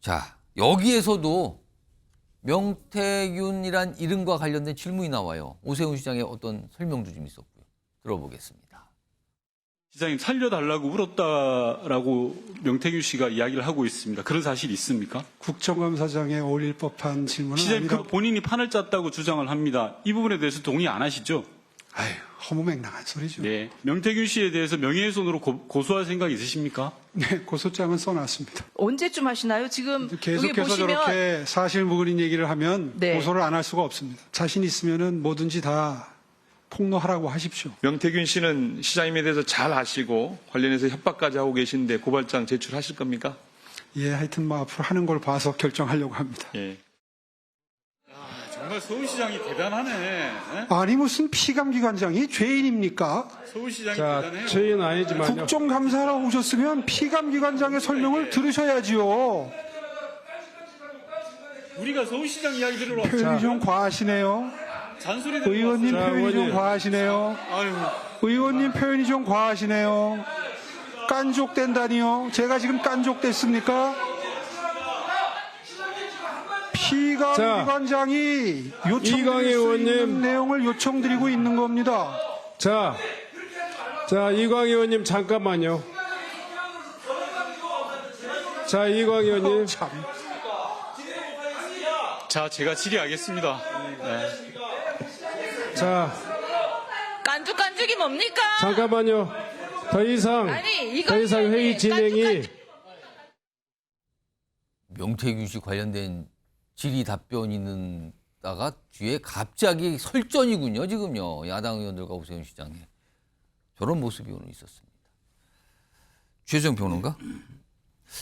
자, 여기에서도 명태균이란 이름과 관련된 질문이 나와요. 오세훈 시장의 어떤 설명도 좀 있었고요. 들어보겠습니다. 시장님 살려달라고 울었다라고 명태균 씨가 이야기를 하고 있습니다. 그런 사실이 있습니까? 국정감사장에 어울릴 법한 질문은 시장님 아니라고. 본인이 판을 짰다고 주장을 합니다. 이 부분에 대해서 동의 안 하시죠? 아유, 허무맹랑한 소리죠. 네. 명태균 씨에 대해서 명예훼손으로 고소할 생각 있으십니까? 네, 고소장은 써놨습니다. 언제쯤 하시나요? 지금 여기 계속해서 보시면 저렇게 사실무근인 얘기를 하면 네. 고소를 안 할 수가 없습니다. 자신 있으면은 뭐든지 다 폭로하라고 하십시오. 명태균 씨는 시장님에 대해서 잘 아시고 관련해서 협박까지 하고 계신데 고발장 제출하실 겁니까? 예, 하여튼 뭐 앞으로 하는 걸 봐서 결정하려고 합니다. 예. 정말 서울시장이 대단하네. 아니 무슨 피감기관장이 죄인입니까? 서울시장이 자, 대단해요. 저희는 아니지만요. 국정감사하러 오셨으면 피감기관장의 설명을 들으셔야지요. 우리가 서울시장 이야기 들으러 왔죠. 표현이 좀 과하시네요. 잔소리 들으러 의원님 왔어요. 표현이 좀 의원님. 과하시네요. 아유, 의원님 표현이 좀 과하시네요. 깐족된다니요? 제가 지금 깐족됐습니까? 피감기관장이 요청드릴 이광희 수 의원님. 있는 내용을 요청드리고 있는 겁니다. 자, 이광희 의원님 잠깐만요. 자, 이광희 의원님. 참. 자, 제가 질의하겠습니다. 네. 자, 깐죽깐죽이 뭡니까? 잠깐만요. 더 이상 회의 진행이 명태균 씨 관련된 질의 답변이 있는다가 뒤에 갑자기 설전이군요. 지금요. 야당 의원들과 오세훈 시장의 저런 모습이 오늘 있었습니다. 최재형 평론가.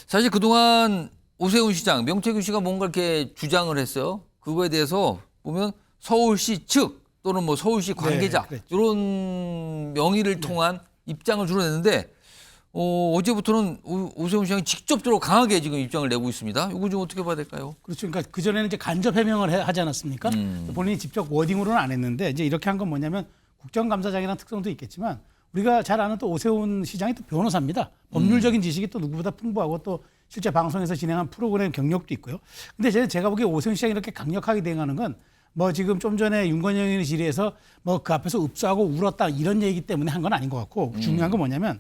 사실 그동안 오세훈 시장, 명태균 씨가 뭔가 이렇게 주장을 했어요. 그거에 대해서 보면 서울시 측 또는 뭐 서울시 관계자 그랬죠. 이런 명의를 통한 입장을 주로냈는데 어제부터는 오세훈 시장이 직접적으로 강하게 지금 입장을 내고 있습니다. 이거 좀 어떻게 봐야 될까요? 그렇죠. 그러니까 그전에는 이제 간접 해명을 하지 않았습니까? 본인이 직접 워딩으로는 안 했는데 이제 이렇게 한 건 뭐냐면 국정감사장이라는 특성도 있겠지만 우리가 잘 아는 또 오세훈 시장이 또 변호사입니다. 법률적인 지식이 또 누구보다 풍부하고 또 실제 방송에서 진행한 프로그램 경력도 있고요. 근데 제가 보기에 오세훈 시장이 이렇게 강력하게 대응하는 건 뭐 지금 좀 전에 윤건영 의원의 질의에서 뭐 그 앞에서 읍소하고 울었다 이런 얘기 때문에 한 건 아닌 것 같고 중요한 건 뭐냐면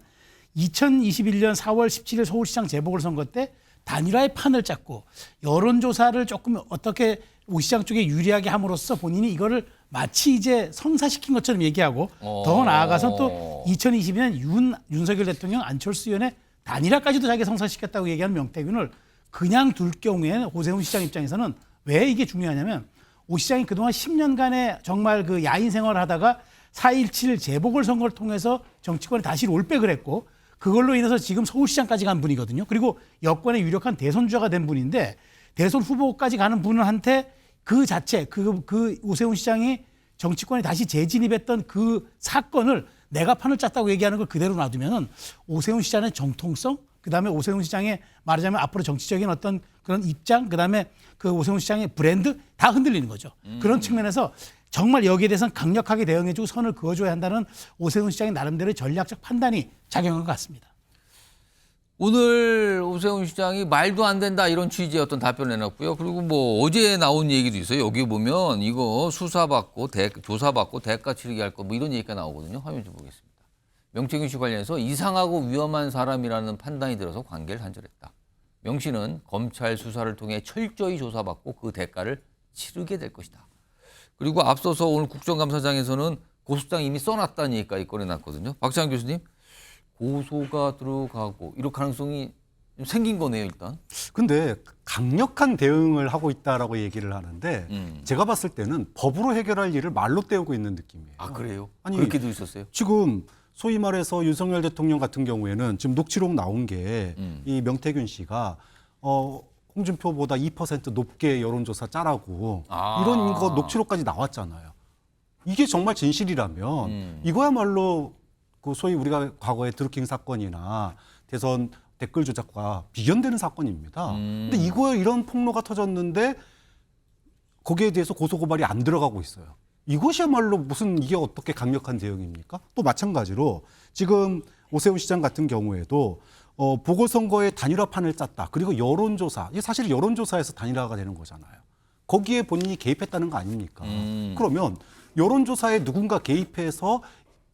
2021년 4월 17일 서울시장 재보궐선거 때 단일화의 판을 짰고 여론조사를 조금 어떻게 오 시장 쪽에 유리하게 함으로써 본인이 이거를 마치 이제 성사시킨 것처럼 얘기하고 더 나아가서 또 2022년 윤석열 대통령 안철수 의원의 단일화까지도 자기가 성사시켰다고 얘기하는 명태균을 그냥 둘 경우에 오세훈 시장 입장에서는 왜 이게 중요하냐면 오 시장이 그동안 10년간의 정말 그 야인 생활을 하다가 4.17 재보궐선거를 통해서 정치권에 다시 롤백을 했고 그걸로 인해서 지금 서울시장까지 간 분이거든요. 그리고 여권의 유력한 대선주자가 된 분인데 대선 후보까지 가는 분한테 그 자체 그 오세훈 시장이 정치권에 다시 재진입했던 그 사건을 내가 판을 짰다고 얘기하는 걸 그대로 놔두면은 오세훈 시장의 정통성, 그다음에 오세훈 시장의 말하자면 앞으로 정치적인 어떤 그런 입장, 그다음에 그 오세훈 시장의 브랜드 다 흔들리는 거죠. 그런 측면에서 정말 여기에 대해서는 강력하게 대응해주고 선을 그어줘야 한다는 오세훈 시장의 나름대로의 전략적 판단이 작용한 것 같습니다. 오늘 오세훈 시장이 말도 안 된다 이런 취지의 어떤 답변을 내놨고요. 그리고 뭐 어제 나온 얘기도 있어요. 여기 보면 이거 수사받고 조사받고 대가 치르게 할 거 뭐 이런 얘기가 나오거든요. 화면 좀 보겠습니다. 명태균 씨 관련해서 이상하고 위험한 사람이라는 판단이 들어서 관계를 단절했다. 명 씨는 검찰 수사를 통해 철저히 조사받고 그 대가를 치르게 될 것이다. 그리고 앞서서 오늘 국정감사장에서는 고소장 이미 써놨다는 얘기까지 꺼내놨거든요. 박찬환 교수님, 고소가 들어가고 이럴 가능성이 좀 생긴 거네요, 일단. 근데 강력한 대응을 하고 있다라고 얘기를 하는데 제가 봤을 때는 법으로 해결할 일을 말로 때우고 있는 느낌이에요. 아, 그래요? 아니, 그렇게도 있었어요? 지금 소위 말해서 윤석열 대통령 같은 경우에는 지금 녹취록 나온 게 이 명태균 씨가 홍준표보다 2% 높게 여론조사 짜라고 이런 거 녹취록까지 나왔잖아요. 이게 정말 진실이라면 이거야말로 그 소위 우리가 과거에 드루킹 사건이나 대선 댓글 조작과 비견되는 사건입니다. 근데 이거에 이런 폭로가 터졌는데 거기에 대해서 고소고발이 안 들어가고 있어요. 이것이야말로 무슨 이게 어떻게 강력한 대응입니까? 또 마찬가지로 지금 오세훈 시장 같은 경우에도 보궐선거의 단일화판을 짰다. 그리고 여론조사. 이게 사실 여론조사에서 단일화가 되는 거잖아요. 거기에 본인이 개입했다는 거 아닙니까? 그러면 여론조사에 누군가 개입해서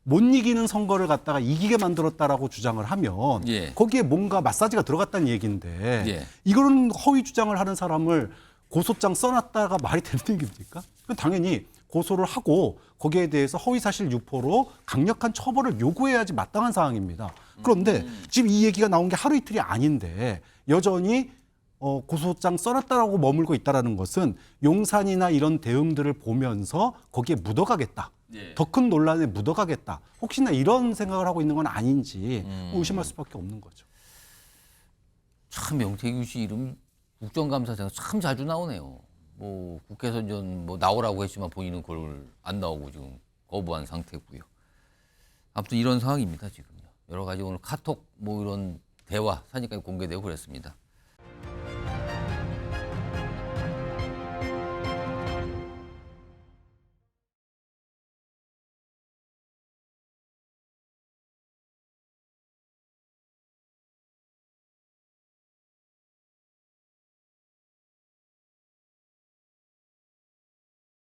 못 이기는 선거를 갖다가 이기게 만들었다라고 주장을 하면 예. 거기에 뭔가 마사지가 들어갔다는 얘기인데 예. 이거는 허위 주장을 하는 사람을 고소장 써놨다가 말이 되는 얘기입니까? 당연히 고소를 하고 거기에 대해서 허위사실 유포로 강력한 처벌을 요구해야지 마땅한 사항입니다. 그런데 지금 이 얘기가 나온 게 하루 이틀이 아닌데 여전히 고소장 써놨다라고 머물고 있다라는 것은 용산이나 이런 대응들을 보면서 거기에 묻어가겠다. 예. 더 큰 논란에 묻어가겠다. 혹시나 이런 생각을 하고 있는 건 아닌지 의심할 수밖에 없는 거죠. 참 명태균 씨 이름 국정감사장 참 자주 나오네요. 뭐 국회 선전 뭐 나오라고 했지만 본인은 그걸 안 나오고 지금 거부한 상태고요. 아무튼 이런 상황입니다 지금요. 여러 가지 오늘 카톡 뭐 이런 대화 사진까지 공개되고 그랬습니다.